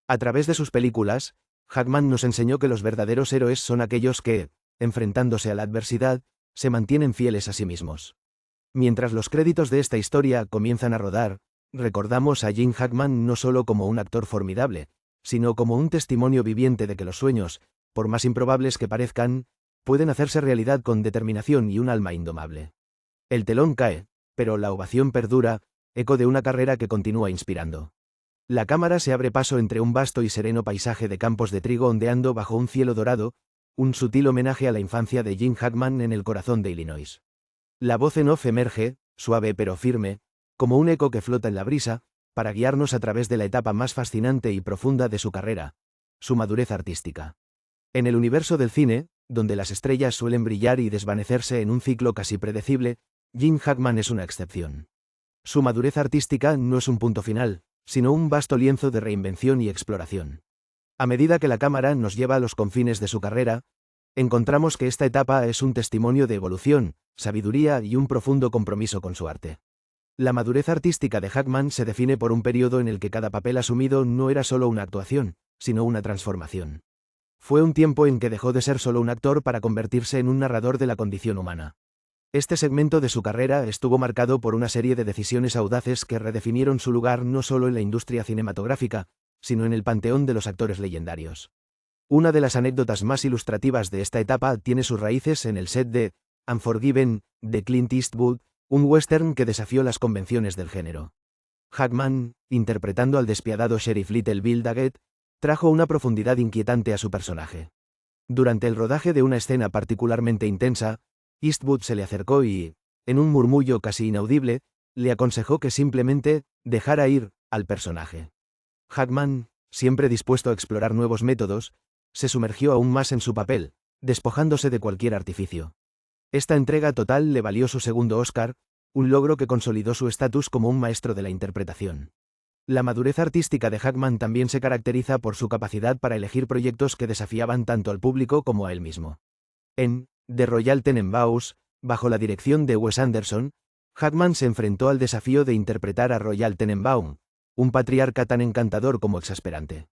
A través de sus películas, Hackman nos enseñó que los verdaderos héroes son aquellos que, enfrentándose a la adversidad, se mantienen fieles a sí mismos. Mientras los créditos de esta historia comienzan a rodar, recordamos a Gene Hackman no solo como un actor formidable, sino como un testimonio viviente de que los sueños, por más improbables que parezcan, pueden hacerse realidad con determinación y un alma indomable. El telón cae, pero la ovación perdura, eco de una carrera que continúa inspirando. La cámara se abre paso entre un vasto y sereno paisaje de campos de trigo ondeando bajo un cielo dorado, un sutil homenaje a la infancia de Gene Hackman en el corazón de Illinois. La voz en off emerge, suave pero firme, como un eco que flota en la brisa, para guiarnos a través de la etapa más fascinante y profunda de su carrera, su madurez artística. En el universo del cine, donde las estrellas suelen brillar y desvanecerse en un ciclo casi predecible, Gene Hackman es una excepción. Su madurez artística no es un punto final, sino un vasto lienzo de reinvención y exploración. A medida que la cámara nos lleva a los confines de su carrera, encontramos que esta etapa es un testimonio de evolución, sabiduría y un profundo compromiso con su arte. La madurez artística de Hackman se define por un periodo en el que cada papel asumido no era solo una actuación, sino una transformación. Fue un tiempo en que dejó de ser solo un actor para convertirse en un narrador de la condición humana. Este segmento de su carrera estuvo marcado por una serie de decisiones audaces que redefinieron su lugar no solo en la industria cinematográfica, sino en el panteón de los actores legendarios. Una de las anécdotas más ilustrativas de esta etapa tiene sus raíces en el set de Unforgiven, de Clint Eastwood, un western que desafió las convenciones del género. Hackman, interpretando al despiadado sheriff Little Bill Daggett, trajo una profundidad inquietante a su personaje. Durante el rodaje de una escena particularmente intensa, Eastwood se le acercó y, en un murmullo casi inaudible, le aconsejó que simplemente dejara ir al personaje. Hackman, siempre dispuesto a explorar nuevos métodos, se sumergió aún más en su papel, despojándose de cualquier artificio. Esta entrega total le valió su segundo Oscar, un logro que consolidó su estatus como un maestro de la interpretación. La madurez artística de Hackman también se caracteriza por su capacidad para elegir proyectos que desafiaban tanto al público como a él mismo. En The Royal Tenenbaums, bajo la dirección de Wes Anderson, Hackman se enfrentó al desafío de interpretar a Royal Tenenbaum, un patriarca tan encantador como exasperante.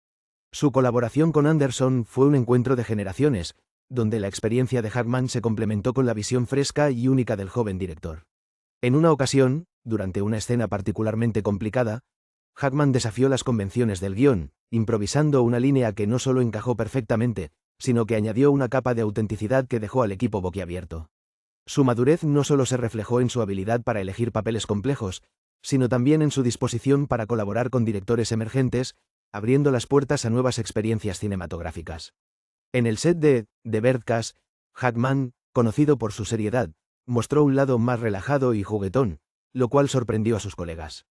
Su colaboración con Anderson fue un encuentro de generaciones, donde la experiencia de Hackman se complementó con la visión fresca y única del joven director. En una ocasión, durante una escena particularmente complicada, Hackman desafió las convenciones del guión, improvisando una línea que no solo encajó perfectamente, sino que añadió una capa de autenticidad que dejó al equipo boquiabierto. Su madurez no solo se reflejó en su habilidad para elegir papeles complejos, sino también en su disposición para colaborar con directores emergentes, abriendo las puertas a nuevas experiencias cinematográficas. En el set de The Birdcage, Hackman, conocido por su seriedad, mostró un lado más relajado y juguetón, lo cual sorprendió a sus colegas.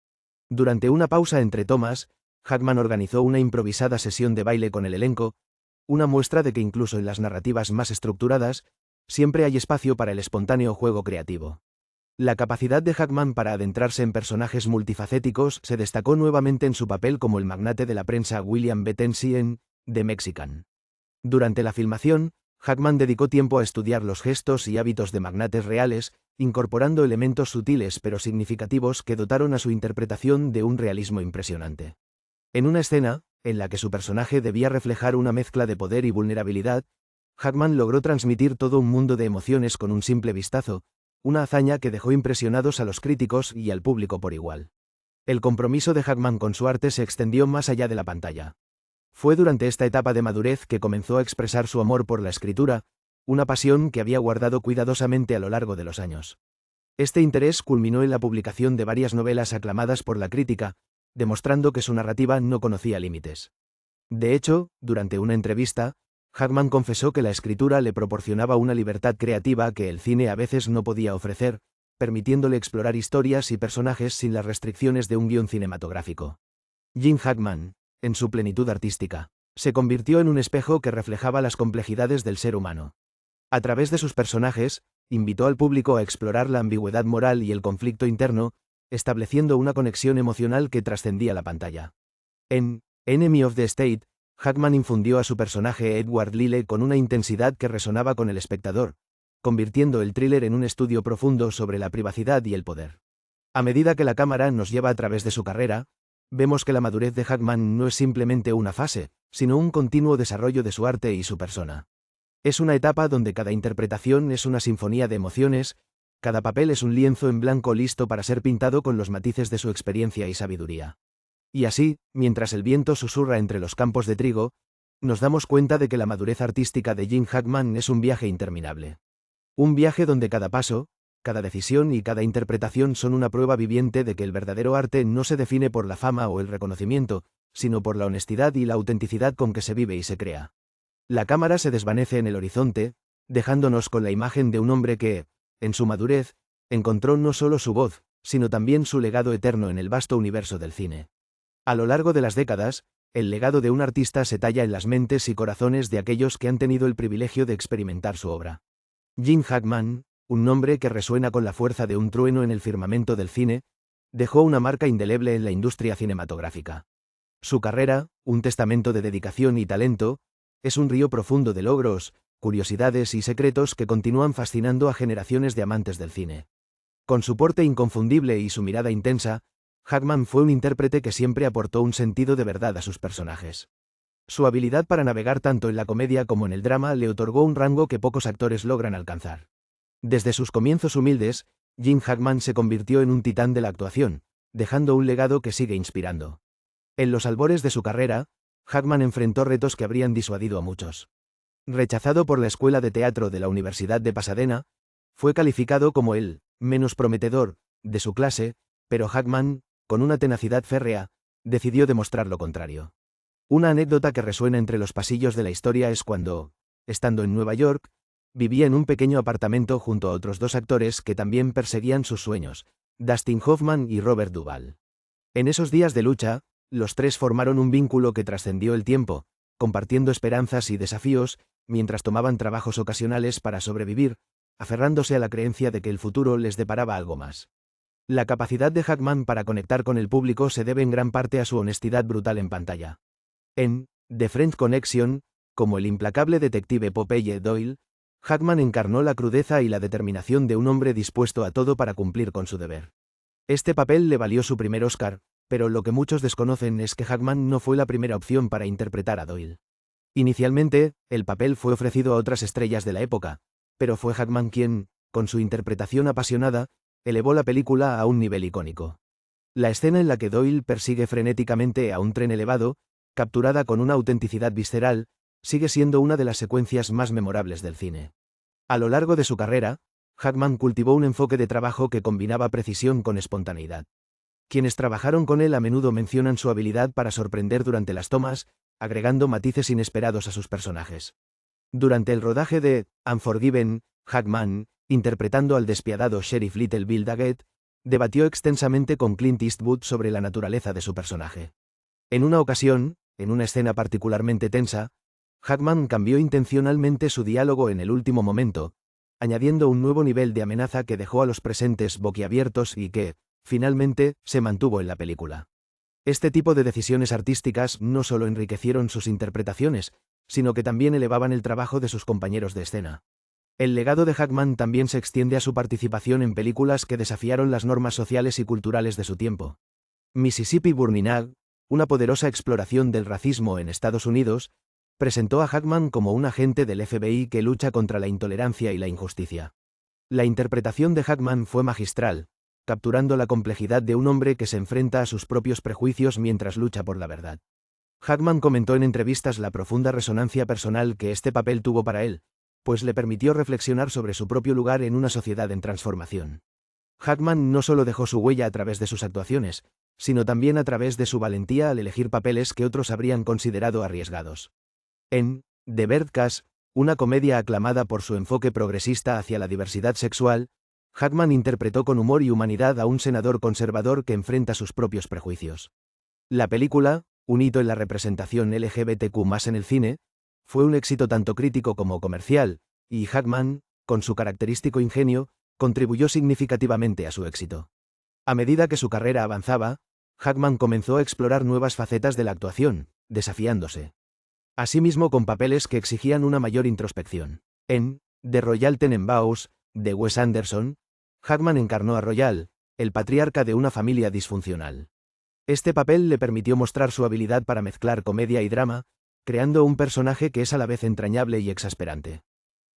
Durante una pausa entre tomas, Hackman organizó una improvisada sesión de baile con el elenco, una muestra de que incluso en las narrativas más estructuradas, siempre hay espacio para el espontáneo juego creativo. La capacidad de Hackman para adentrarse en personajes multifacéticos se destacó nuevamente en su papel como el magnate de la prensa William B. Tensi en The Mexican. Durante la filmación, Hackman dedicó tiempo a estudiar los gestos y hábitos de magnates reales, incorporando elementos sutiles pero significativos que dotaron a su interpretación de un realismo impresionante. En una escena, en la que su personaje debía reflejar una mezcla de poder y vulnerabilidad, Hackman logró transmitir todo un mundo de emociones con un simple vistazo, una hazaña que dejó impresionados a los críticos y al público por igual. El compromiso de Hackman con su arte se extendió más allá de la pantalla. Fue durante esta etapa de madurez que comenzó a expresar su amor por la escritura, una pasión que había guardado cuidadosamente a lo largo de los años. Este interés culminó en la publicación de varias novelas aclamadas por la crítica, demostrando que su narrativa no conocía límites. De hecho, durante una entrevista, Hackman confesó que la escritura le proporcionaba una libertad creativa que el cine a veces no podía ofrecer, permitiéndole explorar historias y personajes sin las restricciones de un guión cinematográfico. Gene Hackman, en su plenitud artística, se convirtió en un espejo que reflejaba las complejidades del ser humano. A través de sus personajes, invitó al público a explorar la ambigüedad moral y el conflicto interno, estableciendo una conexión emocional que trascendía la pantalla. En Enemy of the State, Hackman infundió a su personaje Edward Lille con una intensidad que resonaba con el espectador, convirtiendo el thriller en un estudio profundo sobre la privacidad y el poder. A medida que la cámara nos lleva a través de su carrera, vemos que la madurez de Hackman no es simplemente una fase, sino un continuo desarrollo de su arte y su persona. Es una etapa donde cada interpretación es una sinfonía de emociones, cada papel es un lienzo en blanco listo para ser pintado con los matices de su experiencia y sabiduría. Y así, mientras el viento susurra entre los campos de trigo, nos damos cuenta de que la madurez artística de Gene Hackman es un viaje interminable. Un viaje donde cada paso, cada decisión y cada interpretación son una prueba viviente de que el verdadero arte no se define por la fama o el reconocimiento, sino por la honestidad y la autenticidad con que se vive y se crea. La cámara se desvanece en el horizonte, dejándonos con la imagen de un hombre que, en su madurez, encontró no solo su voz, sino también su legado eterno en el vasto universo del cine. A lo largo de las décadas, el legado de un artista se talla en las mentes y corazones de aquellos que han tenido el privilegio de experimentar su obra. Gene Hackman, un nombre que resuena con la fuerza de un trueno en el firmamento del cine, dejó una marca indeleble en la industria cinematográfica. Su carrera, un testamento de dedicación y talento, es un río profundo de logros, curiosidades y secretos que continúan fascinando a generaciones de amantes del cine. Con su porte inconfundible y su mirada intensa, Hackman fue un intérprete que siempre aportó un sentido de verdad a sus personajes. Su habilidad para navegar tanto en la comedia como en el drama le otorgó un rango que pocos actores logran alcanzar. Desde sus comienzos humildes, Gene Hackman se convirtió en un titán de la actuación, dejando un legado que sigue inspirando. En los albores de su carrera, Hackman enfrentó retos que habrían disuadido a muchos. Rechazado por la Escuela de Teatro de la Universidad de Pasadena, fue calificado como el menos prometedor de su clase, pero Hackman, con una tenacidad férrea, decidió demostrar lo contrario. Una anécdota que resuena entre los pasillos de la historia es cuando, estando en Nueva York, vivía en un pequeño apartamento junto a otros dos actores que también perseguían sus sueños, Dustin Hoffman y Robert Duvall. En esos días de lucha, los tres formaron un vínculo que trascendió el tiempo, compartiendo esperanzas y desafíos, mientras tomaban trabajos ocasionales para sobrevivir, aferrándose a la creencia de que el futuro les deparaba algo más. La capacidad de Hackman para conectar con el público se debe en gran parte a su honestidad brutal en pantalla. En The French Connection, como el implacable detective Popeye Doyle, Hackman encarnó la crudeza y la determinación de un hombre dispuesto a todo para cumplir con su deber. Este papel le valió su primer Oscar, pero lo que muchos desconocen es que Hackman no fue la primera opción para interpretar a Doyle. Inicialmente, el papel fue ofrecido a otras estrellas de la época, pero fue Hackman quien, con su interpretación apasionada, elevó la película a un nivel icónico. La escena en la que Doyle persigue frenéticamente a un tren elevado, capturada con una autenticidad visceral, sigue siendo una de las secuencias más memorables del cine. A lo largo de su carrera, Hackman cultivó un enfoque de trabajo que combinaba precisión con espontaneidad. Quienes trabajaron con él a menudo mencionan su habilidad para sorprender durante las tomas, agregando matices inesperados a sus personajes. Durante el rodaje de Unforgiven, Hackman, interpretando al despiadado sheriff Little Bill Daggett, debatió extensamente con Clint Eastwood sobre la naturaleza de su personaje. En una ocasión, en una escena particularmente tensa, Hackman cambió intencionalmente su diálogo en el último momento, añadiendo un nuevo nivel de amenaza que dejó a los presentes boquiabiertos y que, finalmente, se mantuvo en la película. Este tipo de decisiones artísticas no solo enriquecieron sus interpretaciones, sino que también elevaban el trabajo de sus compañeros de escena. El legado de Hackman también se extiende a su participación en películas que desafiaron las normas sociales y culturales de su tiempo. Mississippi Burning, una poderosa exploración del racismo en Estados Unidos, presentó a Hackman como un agente del FBI que lucha contra la intolerancia y la injusticia. La interpretación de Hackman fue magistral, capturando la complejidad de un hombre que se enfrenta a sus propios prejuicios mientras lucha por la verdad. Hackman comentó en entrevistas la profunda resonancia personal que este papel tuvo para él, pues le permitió reflexionar sobre su propio lugar en una sociedad en transformación. Hackman no solo dejó su huella a través de sus actuaciones, sino también a través de su valentía al elegir papeles que otros habrían considerado arriesgados. En The Birdcage, una comedia aclamada por su enfoque progresista hacia la diversidad sexual, Hackman interpretó con humor y humanidad a un senador conservador que enfrenta sus propios prejuicios. La película, un hito en la representación LGBTQ+ en el cine, fue un éxito tanto crítico como comercial, y Hackman, con su característico ingenio, contribuyó significativamente a su éxito. A medida que su carrera avanzaba, Hackman comenzó a explorar nuevas facetas de la actuación, desafiándose. Asimismo con papeles que exigían una mayor introspección. En The Royal Tenenbaums, de Wes Anderson, Hackman encarnó a Royal, el patriarca de una familia disfuncional. Este papel le permitió mostrar su habilidad para mezclar comedia y drama, creando un personaje que es a la vez entrañable y exasperante.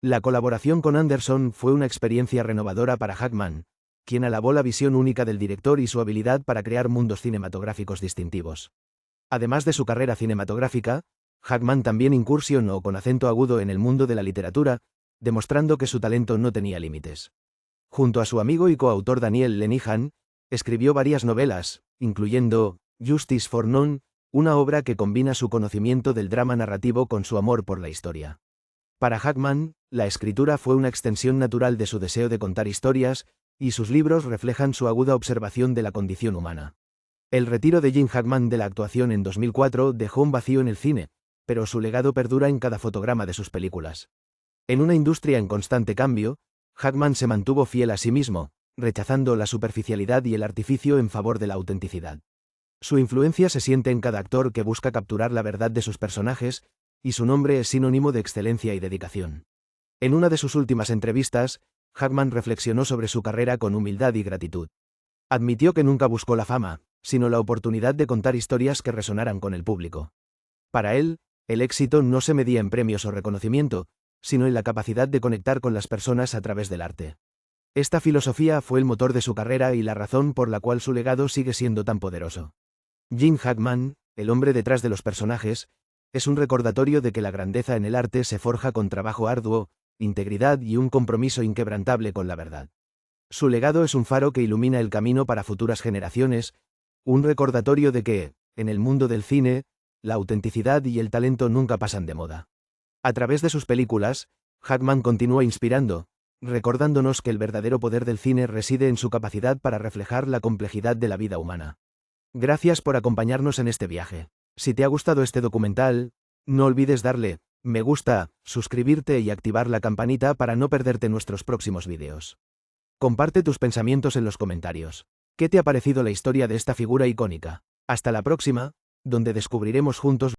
La colaboración con Anderson fue una experiencia renovadora para Hackman, quien alabó la visión única del director y su habilidad para crear mundos cinematográficos distintivos. Además de su carrera cinematográfica, Hackman también incursionó con acento agudo en el mundo de la literatura, demostrando que su talento no tenía límites. Junto a su amigo y coautor Daniel Lenihan, escribió varias novelas, incluyendo Justice for None, una obra que combina su conocimiento del drama narrativo con su amor por la historia. Para Hackman, la escritura fue una extensión natural de su deseo de contar historias, y sus libros reflejan su aguda observación de la condición humana. El retiro de Gene Hackman de la actuación en 2004 dejó un vacío en el cine, pero su legado perdura en cada fotograma de sus películas. En una industria en constante cambio, Hackman se mantuvo fiel a sí mismo, rechazando la superficialidad y el artificio en favor de la autenticidad. Su influencia se siente en cada actor que busca capturar la verdad de sus personajes, y su nombre es sinónimo de excelencia y dedicación. En una de sus últimas entrevistas, Hackman reflexionó sobre su carrera con humildad y gratitud. Admitió que nunca buscó la fama, sino la oportunidad de contar historias que resonaran con el público. Para él, el éxito no se medía en premios o reconocimiento, sino en la capacidad de conectar con las personas a través del arte. Esta filosofía fue el motor de su carrera y la razón por la cual su legado sigue siendo tan poderoso. Gene Hackman, el hombre detrás de los personajes, es un recordatorio de que la grandeza en el arte se forja con trabajo arduo, integridad y un compromiso inquebrantable con la verdad. Su legado es un faro que ilumina el camino para futuras generaciones, un recordatorio de que, en el mundo del cine, la autenticidad y el talento nunca pasan de moda. A través de sus películas, Hackman continúa inspirando, recordándonos que el verdadero poder del cine reside en su capacidad para reflejar la complejidad de la vida humana. Gracias por acompañarnos en este viaje. Si te ha gustado este documental, no olvides darle me gusta, suscribirte y activar la campanita para no perderte nuestros próximos vídeos. Comparte tus pensamientos en los comentarios. ¿Qué te ha parecido la historia de esta figura icónica? Hasta la próxima, donde descubriremos juntos